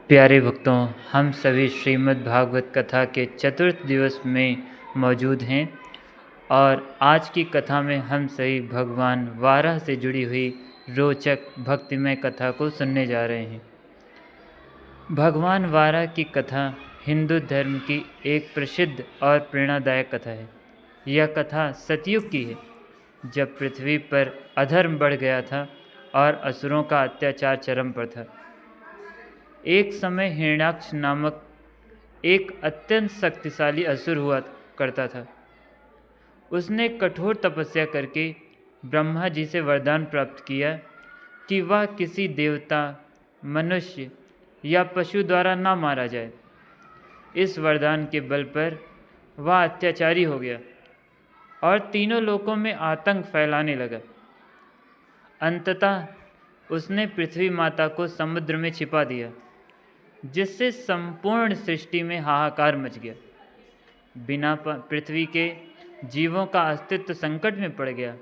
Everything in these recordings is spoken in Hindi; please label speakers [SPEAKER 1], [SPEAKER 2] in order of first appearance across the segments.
[SPEAKER 1] प्यारे भक्तों, हम सभी श्रीमद् भागवत कथा के चतुर्थ दिवस में मौजूद हैं और आज की कथा में हम सभी भगवान वाराह से जुड़ी हुई रोचक भक्तिमय कथा को सुनने जा रहे हैं। भगवान वाराह की कथा हिंदू धर्म की एक प्रसिद्ध और प्रेरणादायक कथा है। यह कथा सतयुग की है, जब पृथ्वी पर अधर्म बढ़ गया था और असुरों का अत्याचार चरम पर था। एक समय हिरण्याक्ष नामक एक अत्यंत शक्तिशाली असुर हुआ करता था। उसने कठोर तपस्या करके ब्रह्मा जी से वरदान प्राप्त किया कि वह किसी देवता, मनुष्य या पशु द्वारा ना मारा जाए। इस वरदान के बल पर वह अत्याचारी हो गया और तीनों लोकों में आतंक फैलाने लगा। अंततः उसने पृथ्वी माता को समुद्र में छिपा दिया, जिससे संपूर्ण सृष्टि में हाहाकार मच गया। बिना पृथ्वी के जीवों का अस्तित्व संकट में पड़ गया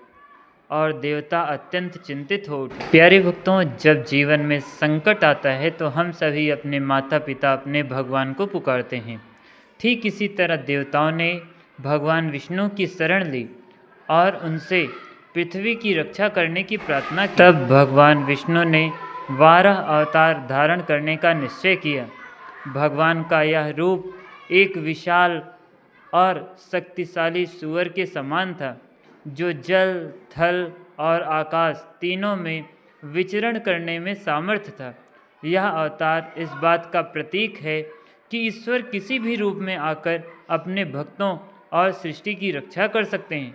[SPEAKER 1] और देवता अत्यंत चिंतित हो उठे। प्यारे भक्तों, जब जीवन में संकट आता है तो हम सभी अपने माता पिता, अपने भगवान को पुकारते हैं। ठीक इसी तरह देवताओं ने भगवान विष्णु की शरण ली और उनसे पृथ्वी की रक्षा करने की प्रार्थना की। तब भगवान विष्णु ने वाराह अवतार धारण करने का निश्चय किया। भगवान का यह रूप एक विशाल और शक्तिशाली सूअर के समान था, जो जल, थल और आकाश तीनों में विचरण करने में सामर्थ्य था। यह अवतार इस बात का प्रतीक है कि ईश्वर किसी भी रूप में आकर अपने भक्तों और सृष्टि की रक्षा कर सकते हैं।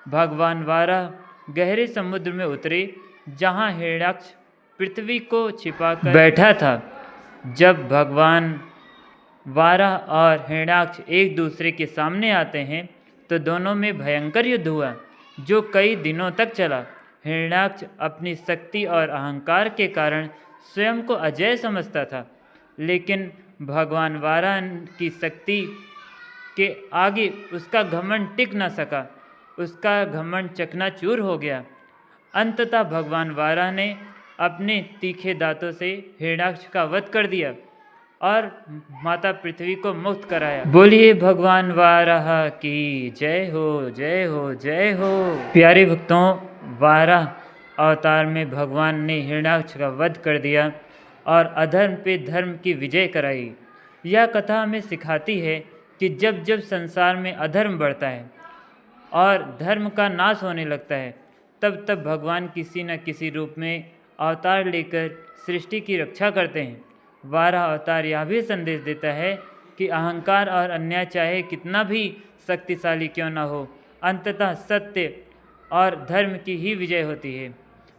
[SPEAKER 1] भगवान वाराह गहरे समुद्र में उतरे, जहाँ हिरण्याक्ष पृथ्वी को छिपाकर बैठा था। जब भगवान वाराह और हिरण्याक्ष एक दूसरे के सामने आते हैं तो दोनों में भयंकर युद्ध हुआ, जो कई दिनों तक चला। हिरण्याक्ष अपनी शक्ति और अहंकार के कारण स्वयं को अजेय समझता था, लेकिन भगवान वाराह की शक्ति के आगे उसका घमंड टिक न सका। उसका घमंड चकनाचूर हो गया। अंततः भगवान वाराह ने अपने तीखे दांतों से हिरण्याक्ष का वध कर दिया और माता पृथ्वी को मुक्त कराया। बोलिए भगवान वाराह की जय हो, जय हो, जय हो। प्यारे भक्तों, वाराह अवतार में भगवान ने हिरण्याक्ष का वध कर दिया और अधर्म पे धर्म की विजय कराई। यह कथा हमें सिखाती है कि जब जब संसार में अधर्म बढ़ता है और धर्म का नाश होने लगता है, तब तब भगवान किसी न किसी रूप में अवतार लेकर सृष्टि की रक्षा करते हैं। वाराह अवतार यह भी संदेश देता है कि अहंकार और अन्याय चाहे कितना भी शक्तिशाली क्यों न हो, अंततः सत्य और धर्म की ही विजय होती है।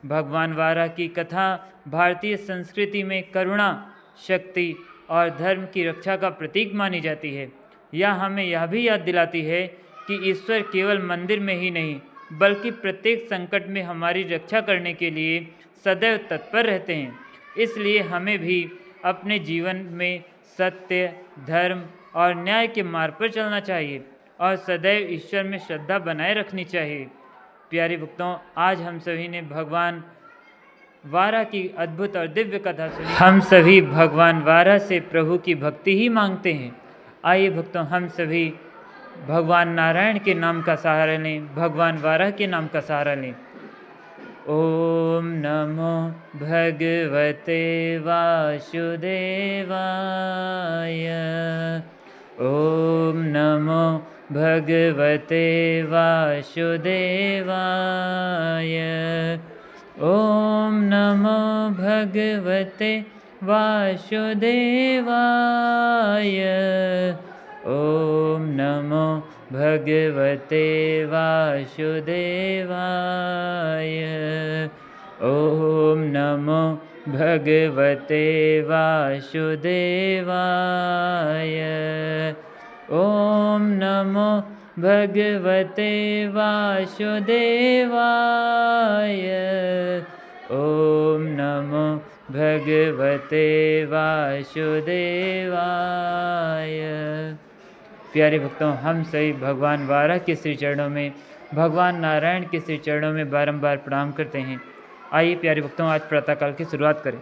[SPEAKER 1] भगवान वाराह की कथा भारतीय संस्कृति में करुणा, शक्ति और धर्म की रक्षा का प्रतीक मानी जाती है। यह हमें यह भी याद दिलाती है कि ईश्वर केवल मंदिर में ही नहीं, बल्कि प्रत्येक संकट में हमारी रक्षा करने के लिए सदैव तत्पर रहते हैं। इसलिए हमें भी अपने जीवन में सत्य, धर्म और न्याय के मार्ग पर चलना चाहिए और सदैव ईश्वर में श्रद्धा बनाए रखनी चाहिए। प्यारे भक्तों, आज हम सभी ने भगवान वाराह की अद्भुत और दिव्य कथा सुनी। हम सभी भगवान वाराह से प्रभु की भक्ति ही मांगते हैं। आइए भक्तों, हम सभी भगवान नारायण के नाम का सहारा लें, भगवान वाराह के नाम का सहारा लें। ओम नमो भगवते वासुदेवाय। ओम नमो भगवते वासुदेवाय। ओम नमो भगवते वासुदेवाय। ओम नमो भगवते वासुदेवाय। ओम नमो भगवते वासुदेवाय। ओम नमो भगवते वासुदेवाय। ओम नमो भगवते वासुदेवाय। प्यारे भक्तों, हम सभी भगवान वाराह के श्री चरणों में, भगवान नारायण के श्री चरणों में बारंबार प्रणाम करते हैं। आइए प्यारे भक्तों, आज प्रातःकाल की शुरुआत करें।